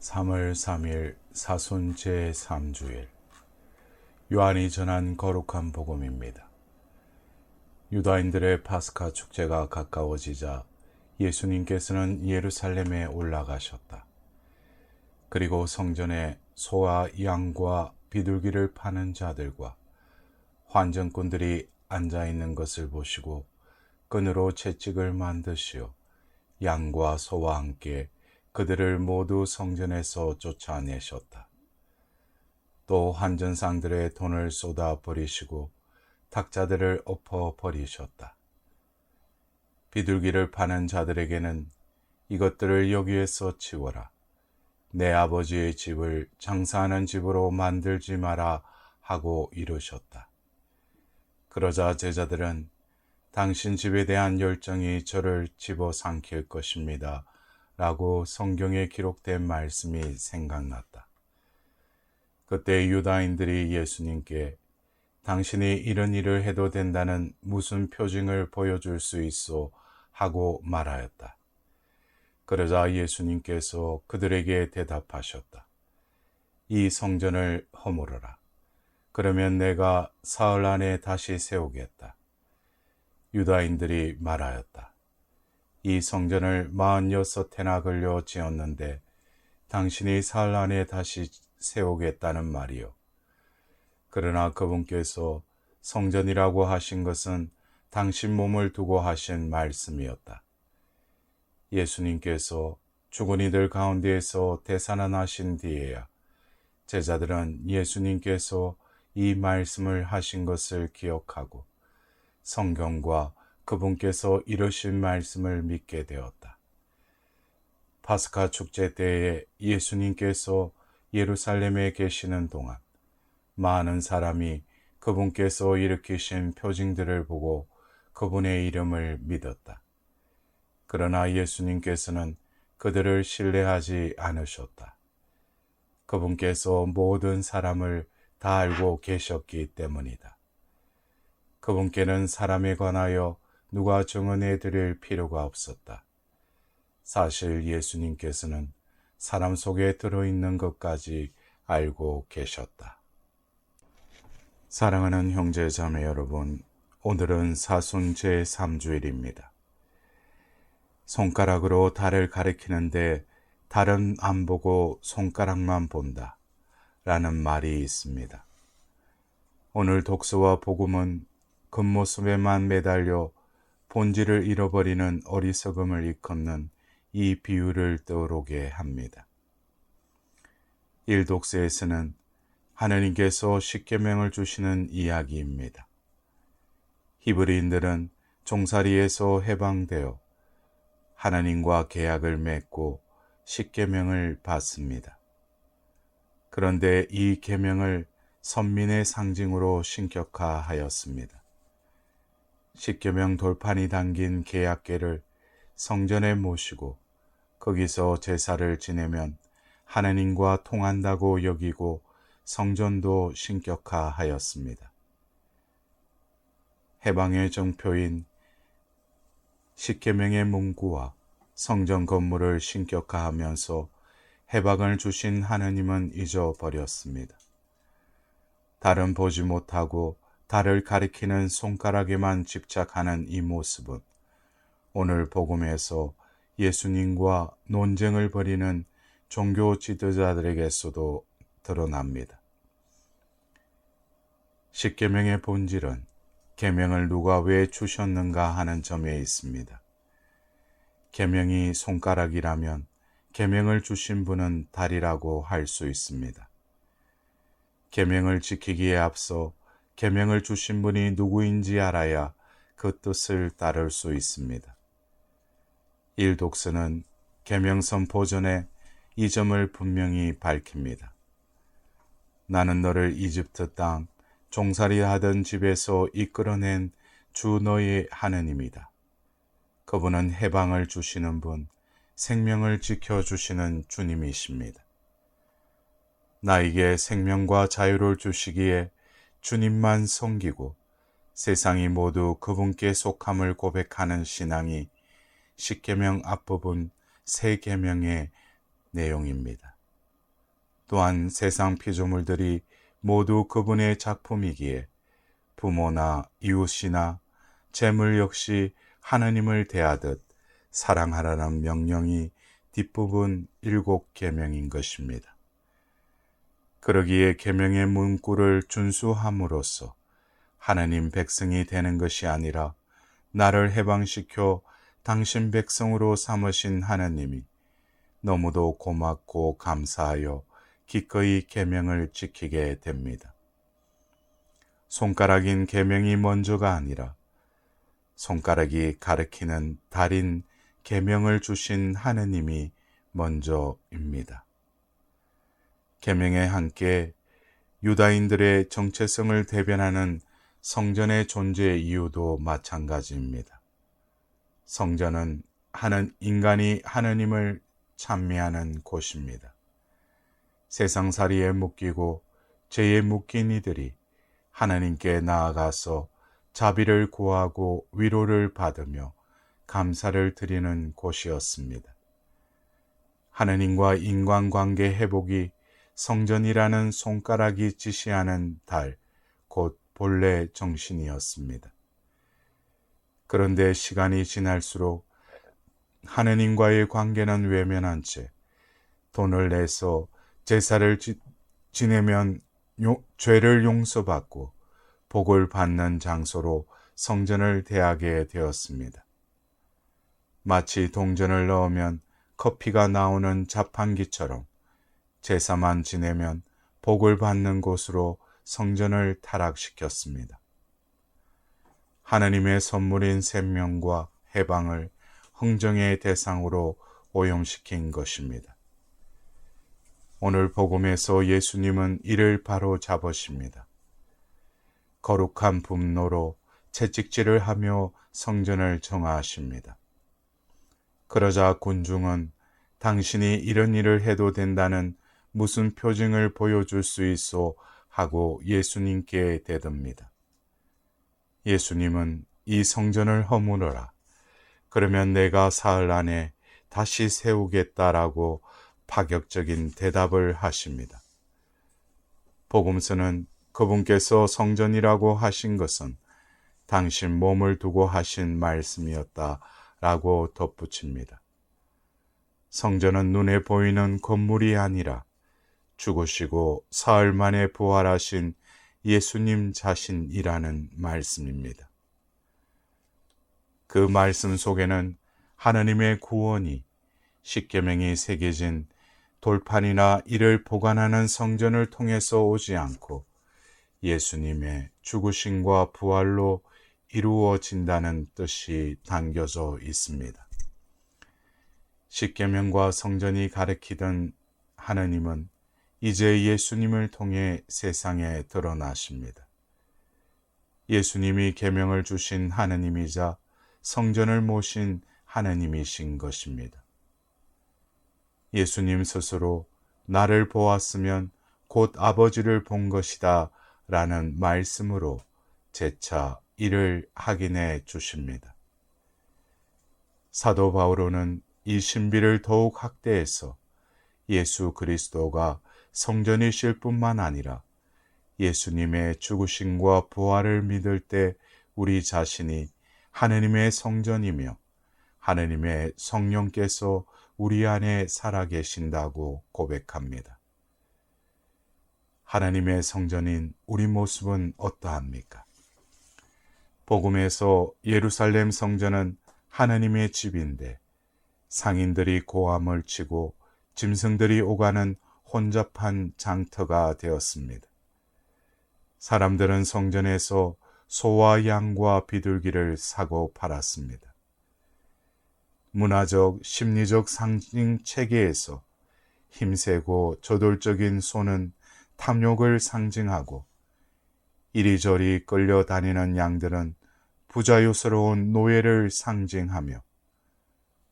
3월 3일 사순 제3주일 요한이 전한 거룩한 복음입니다. 유다인들의 파스카 축제가 가까워지자 예수님께서는 예루살렘에 올라가셨다. 그리고 성전에 소와 양과 비둘기를 파는 자들과 환전꾼들이 앉아있는 것을 보시고 끈으로 채찍을 만드시어 양과 소와 함께 그들을 모두 성전에서 쫓아내셨다. 또 환전상들의 돈을 쏟아 버리시고 탁자들을 엎어 버리셨다. 비둘기를 파는 자들에게는 이것들을 여기에서 치워라. 내 아버지의 집을 장사하는 집으로 만들지 마라 하고 이르셨다. 그러자 제자들은 당신 집에 대한 열정이 저를 집어삼킬 것입니다. 라고 성경에 기록된 말씀이 생각났다. 그때 유다인들이 예수님께 당신이 이런 일을 해도 된다는 무슨 표징을 보여줄 수 있어 하고 말하였다. 그러자 예수님께서 그들에게 대답하셨다. 이 성전을 허물어라. 그러면 내가 사흘 안에 다시 세우겠다. 유다인들이 말하였다. 이 성전을 46해나 걸려 지었는데 당신이 사흘 안에 다시 세우겠다는 말이요. 그러나 그분께서 성전이라고 하신 것은 당신 몸을 두고 하신 말씀이었다. 예수님께서 죽은 이들 가운데에서 되살아나신 뒤에야 제자들은 예수님께서 이 말씀을 하신 것을 기억하고 성경과 그분께서 이루신 말씀을 믿게 되었다. 파스카 축제 때에 예수님께서 예루살렘에 계시는 동안 많은 사람이 그분께서 일으키신 표징들을 보고 그분의 이름을 믿었다. 그러나 예수님께서는 그들을 신뢰하지 않으셨다. 그분께서 모든 사람을 다 알고 계셨기 때문이다. 그분께는 사람에 관하여 누가 증언해 드릴 필요가 없었다. 사실 예수님께서는 사람 속에 들어있는 것까지 알고 계셨다. 사랑하는 형제 자매 여러분, 오늘은 사순 제3주일입니다. 손가락으로 달을 가리키는데 달은 안 보고 손가락만 본다 라는 말이 있습니다. 오늘 독서와 복음은 겉모습에만 매달려 본질을 잃어버리는 어리석음을 일컫는 이 비유를 떠오르게 합니다. 1독서에서는 하느님께서 십계명을 주시는 이야기입니다. 히브리인들은 종살이에서 해방되어 하나님과 계약을 맺고 십계명을 받습니다. 그런데 이 계명을 선민의 상징으로 신격화하였습니다. 십계명 돌판이 담긴 계약궤를 성전에 모시고 거기서 제사를 지내면 하나님과 통한다고 여기고 성전도 신격화하였습니다. 해방의 정표인 십계명의 문구와 성전 건물을 신격화하면서 해방을 주신 하나님은 잊어버렸습니다. 달은 보지 못하고 달을 가리키는 손가락에만 집착하는 이 모습은 오늘 복음에서 예수님과 논쟁을 벌이는 종교 지도자들에게서도 드러납니다. 십계명의 본질은 계명을 누가 왜 주셨는가 하는 점에 있습니다. 계명이 손가락이라면 계명을 주신 분은 달이라고 할 수 있습니다. 계명을 지키기에 앞서 계명을 주신 분이 누구인지 알아야 그 뜻을 따를 수 있습니다. 1독서는 계명 선포 전에 이 점을 분명히 밝힙니다. 나는 너를 이집트 땅 종살이 하던 집에서 이끌어낸 주 너의 하느님이다. 그분은 해방을 주시는 분, 생명을 지켜주시는 주님이십니다. 나에게 생명과 자유를 주시기에 주님만 섬기고 세상이 모두 그분께 속함을 고백하는 신앙이 십계명 앞부분 새 계명의 내용입니다. 또한 세상 피조물들이 모두 그분의 작품이기에 부모나 이웃이나 재물 역시 하느님을 대하듯 사랑하라는 명령이 뒷부분 7계명인 것입니다. 그러기에 계명의 문구를 준수함으로써 하느님 백성이 되는 것이 아니라 나를 해방시켜 당신 백성으로 삼으신 하느님이 너무도 고맙고 감사하여 기꺼이 계명을 지키게 됩니다. 손가락인 계명이 먼저가 아니라 손가락이 가리키는 달인 계명을 주신 하느님이 먼저입니다. 계명에 함께 유다인들의 정체성을 대변하는 성전의 존재 이유도 마찬가지입니다. 성전은 인간이 하느님을 찬미하는 곳입니다. 세상살이에 묶이고 죄에 묶인 이들이 하나님께 나아가서 자비를 구하고 위로를 받으며 감사를 드리는 곳이었습니다. 하느님과 인간관계 회복이 성전이라는 손가락이 지시하는 달, 곧 본래 정신이었습니다. 그런데 시간이 지날수록 하느님과의 관계는 외면한 채 돈을 내서 제사를 지내면 죄를 용서받고 복을 받는 장소로 성전을 대하게 되었습니다. 마치 동전을 넣으면 커피가 나오는 자판기처럼 제사만 지내면 복을 받는 곳으로 성전을 타락시켰습니다. 하느님의 선물인 생명과 해방을 흥정의 대상으로 오염시킨 것입니다. 오늘 복음에서 예수님은 이를 바로 잡으십니다. 거룩한 분노로 채찍질을 하며 성전을 정화하십니다. 그러자 군중은 당신이 이런 일을 해도 된다는 무슨 표징을 보여줄 수 있어 하고 예수님께 대듭니다. 예수님은 이 성전을 허물어라. 그러면 내가 사흘 안에 다시 세우겠다라고 파격적인 대답을 하십니다. 복음서는 그분께서 성전이라고 하신 것은 당신 몸을 두고 하신 말씀이었다라고 덧붙입니다. 성전은 눈에 보이는 건물이 아니라 죽으시고 사흘 만에 부활하신 예수님 자신이라는 말씀입니다. 그 말씀 속에는 하느님의 구원이 십계명이 새겨진 돌판이나 이를 보관하는 성전을 통해서 오지 않고 예수님의 죽으심과 부활로 이루어진다는 뜻이 담겨져 있습니다. 십계명과 성전이 가리키던 하느님은 이제 예수님을 통해 세상에 드러나십니다. 예수님이 계명을 주신 하느님이자 성전을 모신 하느님이신 것입니다. 예수님 스스로 나를 보았으면 곧 아버지를 본 것이다 라는 말씀으로 재차 이를 확인해 주십니다. 사도 바오로는 이 신비를 더욱 확대해서 예수 그리스도가 성전이실 뿐만 아니라 예수님의 죽으심과 부활을 믿을 때 우리 자신이 하느님의 성전이며 하느님의 성령께서 우리 안에 살아계신다고 고백합니다. 하나님의 성전인 우리 모습은 어떠합니까? 복음에서 예루살렘 성전은 하나님의 집인데 상인들이 고함을 치고 짐승들이 오가는 혼잡한 장터가 되었습니다. 사람들은 성전에서 소와 양과 비둘기를 사고 팔았습니다. 문화적, 심리적 상징 체계에서 힘세고 저돌적인 소는 탐욕을 상징하고 이리저리 끌려다니는 양들은 부자유스러운 노예를 상징하며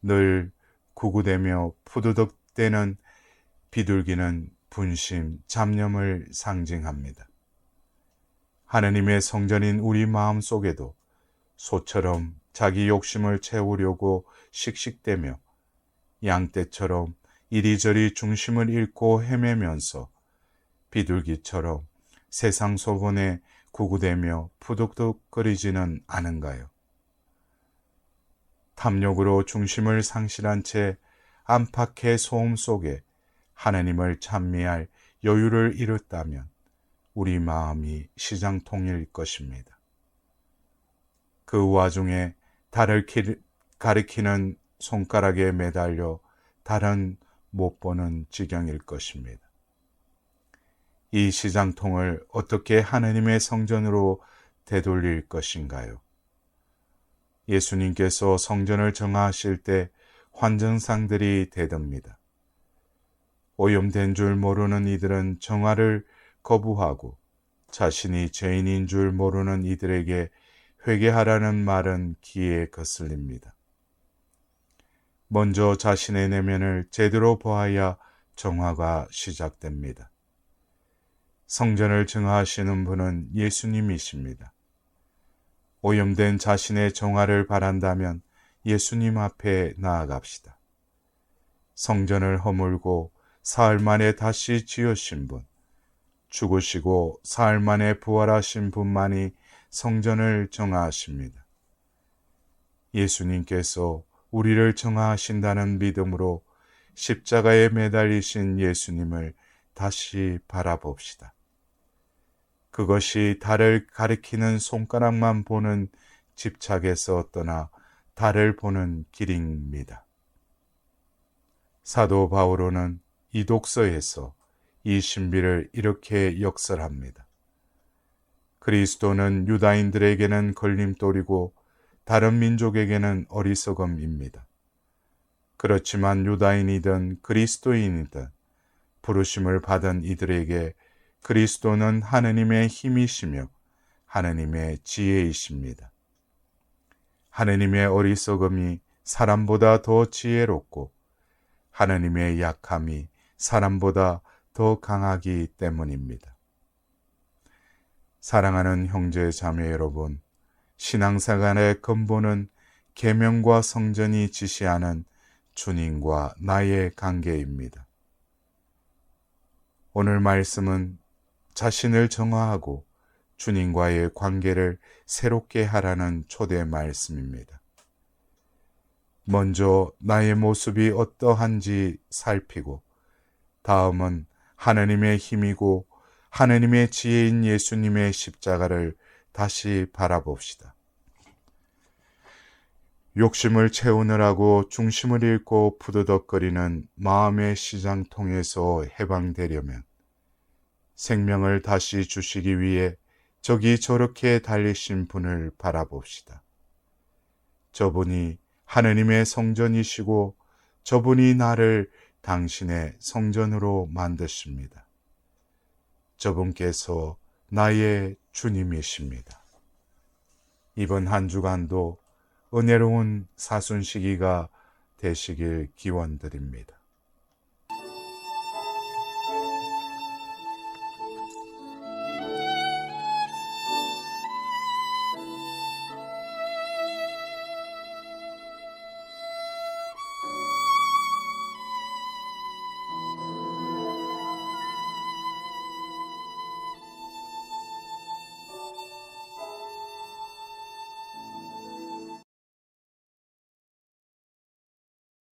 늘 구구대며 푸드덕대는 비둘기는 분심, 잡념을 상징합니다. 하느님의 성전인 우리 마음 속에도 소처럼 자기 욕심을 채우려고 씩씩대며 양떼처럼 이리저리 중심을 잃고 헤매면서 비둘기처럼 세상 소곤에 구구대며 푸득득거리지는 않은가요? 탐욕으로 중심을 상실한 채 안팎의 소음 속에 하나님을 찬미할 여유를 잃었다면 우리 마음이 시장통일 것입니다. 그 와중에 달을 가리키는 손가락에 매달려 달은 못 보는 지경일 것입니다. 이 시장통을 어떻게 하나님의 성전으로 되돌릴 것인가요? 예수님께서 성전을 정하실 때 환정상들이 대듭니다. 오염된 줄 모르는 이들은 정화를 거부하고 자신이 죄인인 줄 모르는 이들에게 회개하라는 말은 귀에 거슬립니다. 먼저 자신의 내면을 제대로 보아야 정화가 시작됩니다. 성전을 정하시는 분은 예수님이십니다. 오염된 자신의 정화를 바란다면 예수님 앞에 나아갑시다. 성전을 허물고 사흘 만에 다시 지으신 분, 죽으시고 사흘 만에 부활하신 분만이 성전을 정하십니다. 예수님께서 우리를 정하신다는 믿음으로 십자가에 매달리신 예수님을 다시 바라봅시다. 그것이 달을 가리키는 손가락만 보는 집착에서 떠나 달을 보는 길입니다. 사도 바오로는 이 독서에서 이 신비를 이렇게 역설합니다. 그리스도는 유다인들에게는 걸림돌이고 다른 민족에게는 어리석음입니다. 그렇지만 유다인이든 그리스도인이든 부르심을 받은 이들에게 그리스도는 하느님의 힘이시며 하느님의 지혜이십니다. 하느님의 어리석음이 사람보다 더 지혜롭고 하느님의 약함이 사람보다 더 강하기 때문입니다. 사랑하는 형제 자매 여러분, 신앙생활의 근본은 계명과 성전이 지시하는 주님과 나의 관계입니다. 오늘 말씀은 자신을 정화하고 주님과의 관계를 새롭게 하라는 초대 말씀입니다. 먼저 나의 모습이 어떠한지 살피고 다음은 하느님의 힘이고 하느님의 지혜인 예수님의 십자가를 다시 바라봅시다. 욕심을 채우느라고 중심을 잃고 푸드덕거리는 마음의 시장통에서 해방되려면 생명을 다시 주시기 위해 저기 저렇게 달리신 분을 바라봅시다. 저분이 하느님의 성전이시고 저분이 나를 당신의 성전으로 만드십니다. 저분께서 나의 주님이십니다. 이번 한 주간도 은혜로운 사순 시기가 되시길 기원드립니다.